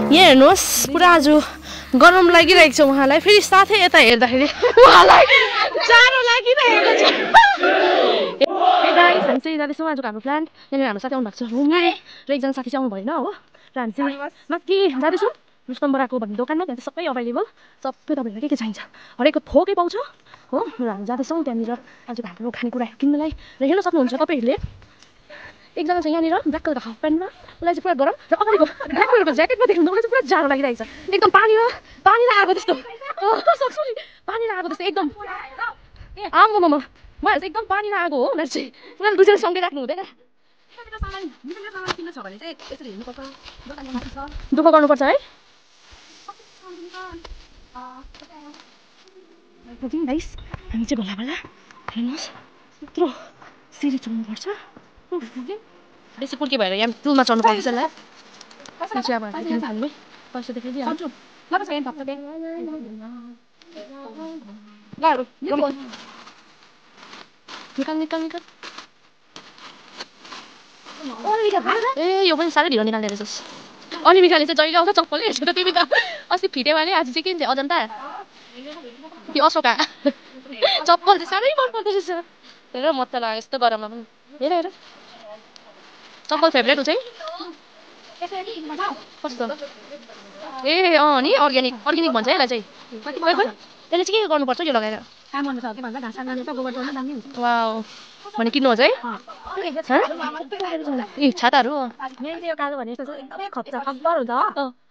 यहाँ हेर्नुहोस् पुरा आज गरम लागिरहेको छ उहाँलाई फेरि साथै यता हेर्दाखेरि उहाँलाई जाडो लागिरहेको छ हामी चाहिँ जाँदैछौँ आजको हाम्रो प्लान यहाँनिर हाम्रो साथी आउनु भएको छ रुममा र एकजना साथी चाहिँ आउनु भएन हो र हामी चाहिँ माथि जाँदैछौँ रुस्तम बराको भन्ने दोकानमा त्यहाँ चाहिँ सबै अभाइलेबल सबै तपाईँहरूलाई के चाहिन्छ हरेकको थोकै पाउँछ हो र हामी जाँदैछौँ त्यहाँनिर आजको हाम्रो खानेकुरा किन्नलाई र हेर्न सक्नुहुन्छ तपाईँहरूले एकजना चाहिँ यहाँनिर ब्ल्याक कलरको हाफ प्यान्टमा उसलाई चाहिँ पुरा गरम र अगाडिको ब्ल्याक कलरको ज्याकेटमा देख्नु मलाई चाहिँ पुरा जाडो लागिरहेको छ एकदम पानीमा आएको त्यस्तो सक्छु नि पानीमा आएको त्यस्तो एकदम आमामा उहाँहरू चाहिँ एकदम पानीमा आएको हो उनीहरू चाहिँ उनीहरू दुईजना सँगै राख्नु हुँदैन दुःख गर्नुपर्छ है गाइस हामी चाहिँ भला भला हेर्नुहोस् यत्रो सिँढी चढ्नुपर्छ बेसी पुर्के भएर यहाँ टुलमा चढ्नु पाउँछ ल चाहिँ अब हामी थाल्ने पैसा देखाइदिइहाल्छु निकाल ए यो पनि साह्रै ढिलो निकाल्ने रहेछस् अनिमिकाले चाहिँ जहिले आउँछ चप्पलै हेर्छु त तिमी त अस्ति फिटेवाले आज चाहिँ किन्छ अजन्ता कि अशोका चप्पल चाहिँ साह्रै मन पर्दो रहेछ हेर म त लाग्यो यस्तो गरममा पनि हेर चप्पल फेभरेट हो चाहिँ कस्तो ए अँ नि अर्ग्यानिक भन्छ है यसलाई चाहिँ त्यसले चाहिँ के गर्नुपर्छ यो लगाएर वाउ भने किन्नुहोस् है ए छाताहरू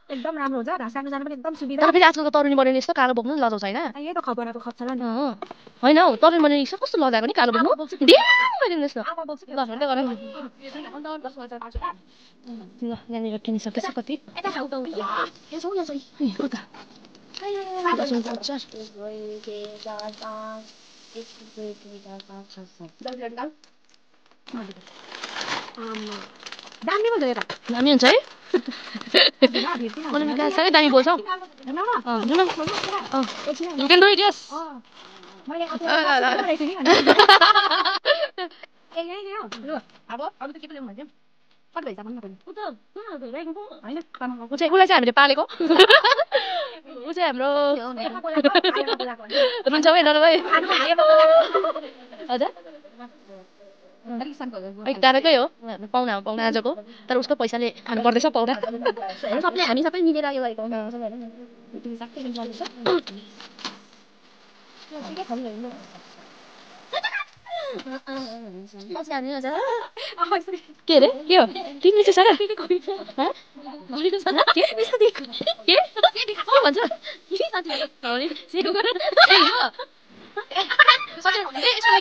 एकदम राम्रो हुन्छ घाँस काट्नु जानु पनि एकदम सुविधा तर फेरि आजकलको तरुनी बनेर यस्तो कालो बोक्नु लजाउँछ हैन यही त खबरको खप्छ नि हैन हौ तरुनी बनेर कस्तो लजाएको नि कालो बोक्नु ड्याङ गरिदिनु जस्तो ल झन्डै गरे ल यहाँनिर किनिसकेछ कति दामी हुन्छ है मलाई साह्रै दामी बोल्छ हौ You can do it, yes. उसलाई चाहिँ हामीले पालेको ऊ चाहिँ हाम्रो रुन्छ है नराबै हजुर एकताकै हो पाहुना आजको तर उसको पैसाले खानु पर्दैछ पाहुना हामी सबै मिलेर यो गरेको के अरे के हो तिमीले चाहिँ सारा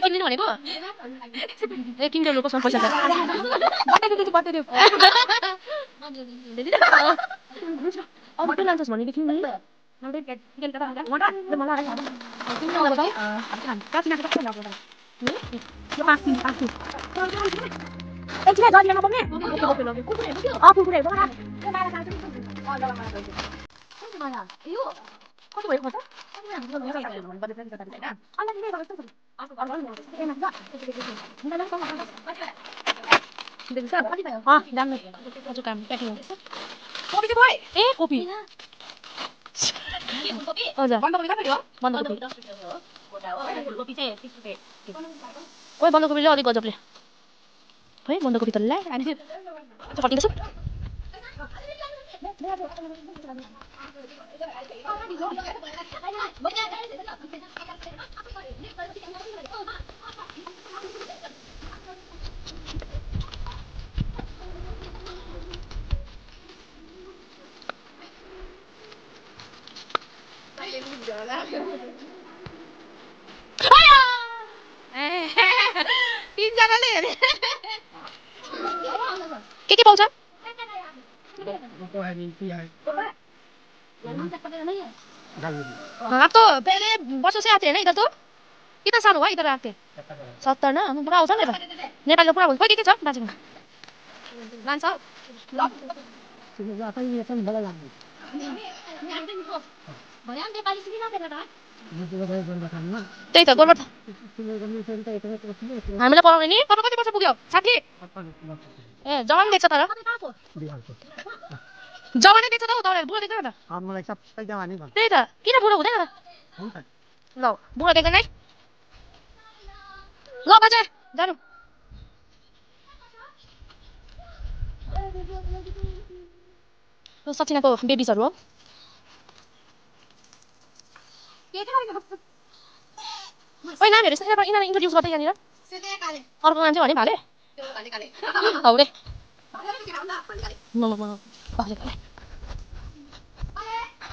किन्दिनु भनेको ए किन्नु कसमा पैसा अब लान्छस् भने किन्नु कोपी हजुर बन्दाकोपी खोइ बन्दाकोपीले अलिक गजबले है बन्दाकोपी त ल्या अनि फर्किँदैछ तीनजनाले के पाउँछ आप तो पहले वर्षों से आते हैं ना इधर तो कितना साल हुआ इधर आते 70 ना पुरा आउँछ नि त नेपाली पुरा हुन्छ खोइ के छ दार्जिलिङमा लान्छ त्यही त गोरुबथ हामीलाई पढाउने नि तपाईँ कति वर्ष पुग्यो 60 ए जवान देख्छ तर जवानै देख्छ त हौ तपाईँले बुढो देख्दैन त मलाई सबै जवानी भन्छ त्यही त किन बुढो हुँदैन त हुन्छ ल बुढो देख्दैन है ल बाजे जानु सचिनाको बेबिजहरू हो ओइ नानीहरू यसरी यिनीहरू इन्ट्रोड्युस गर्दै यहाँनिर अर्को मान्छे भने भाले हौ रे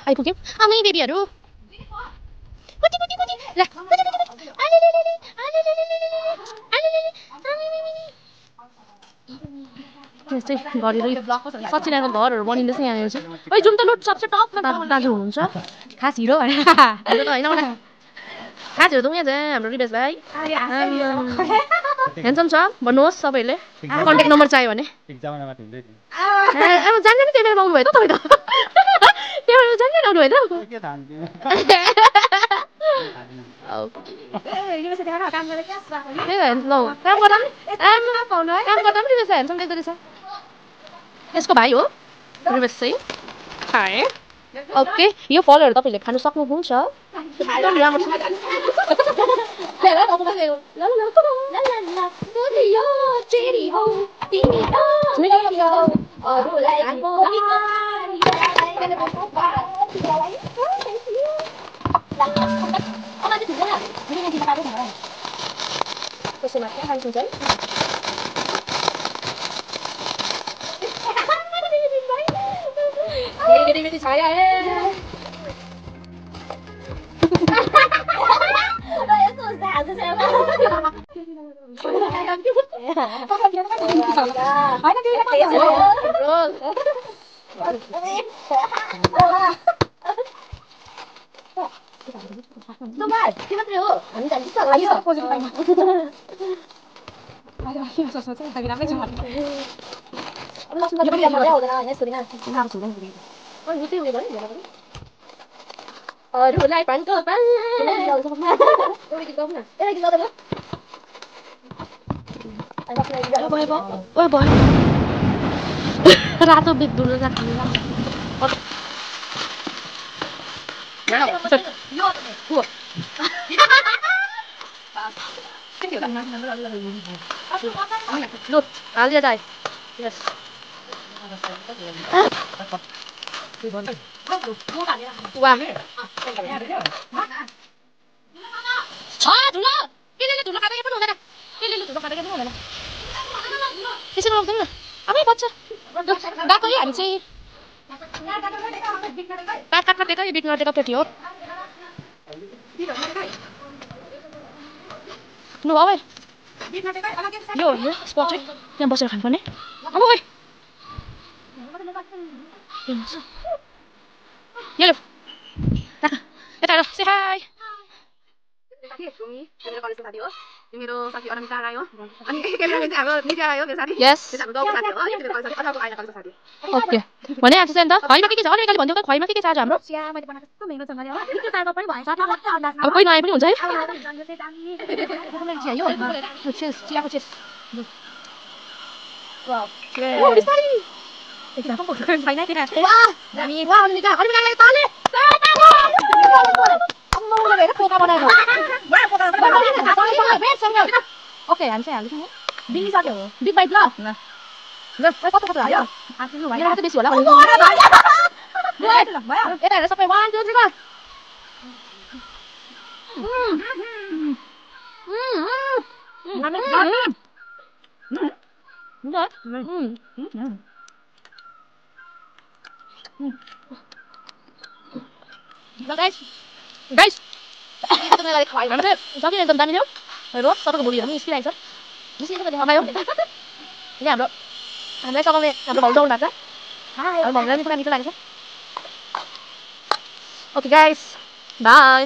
आइपुग्यौँ आमै बेबीहरू कुटी कुटी कुटी ल कुटी कुटी कुटी आलेलेलेले आलेलेलेले आलेलेले यस्तै गरेरै सचिनाको घरहरू बनिँदैछ यहाँनिर चाहिँ ओइ जुन त लुट सबसे टपमा दाजु हुनुहुन्छ खास हिरो होइन होला खास हिरो त उहाँ चाहिँ हाम्रो रिवेश भाइ ह्यान्डसम छ भन्नुहोस् सबैले कन्ट्याक्ट नम्बर चाहियो भने अब जान्दैन त्यही बेला पाउनु भयो त तपाईँ त त्यही बेला जान्दैन आउनु भयो काम गर्दा पनि रिवेश ह्यान्डसम देख्दो रहेछ यसको भाइ हो रिवेश चाहिँ हाय ओके यो फलहरू तपाईँले खानु सक्नुहुन्छ एकदम राम्रो छाया है अरूलाई पानको रातो बेग दुलो हालिदिएर आए यस त्यसरी रोक्दैन आमै बच्चा गएको है हामी चाहिँ काठ दिएको यो बिक्न दिएको पेटी हो लु अब यो स्पट चाहिँ त्यहाँ बसेर खानुपर्ने अब ओइ यता हेर से हाई मेरो साथी अनामिका राई हो अनि क्यामेराम्यान चाहिँ हाम्रो नित्या राई हो मेरो साथी यस हाम्रो गाउँको साथी हो मेरो कलेज साथी अर्को आइना कलेजको साथी ओके भने आज चाहिँ त खैमा के छ अलि अलि भनिदेऊ त खैमा के छ आज हाम्रो मैले बनाएको कस्तो मेहनत छ गरे हो त्यो ताको पनि भएछ अब कोही नआए पनि हुन्छ है चेस चियाको चेस वाउ बिस्तारी एकजना कम छैन फेरि वाह हामी वाह अनामिका अनामिकाले ताले अम्मले हेर पोका बनाएको ओके हामी चाहिँ हाल्दैछौँ बिनी सक्यो बिग बाइट ल ल कस्तो कस्तो हाल्यो आफ्नो भयो यहाँ बेसी होला यता हेर सबै 1 2 3 गो गाइस तपाईँलाई खुवायो भने चाहिँ एकदम दामी थियो हेर्नु तपाईँको भुँडीहरू पनि निस्किरहेको छ निस्किन्छ त देखायो यहाँ हामीलाई सघाउने हाम्रो भाउ जाउँ लाग्छ हाम्रो भाउलाई पनि पुरा मिठो लागेको छ ओके गाइस बाई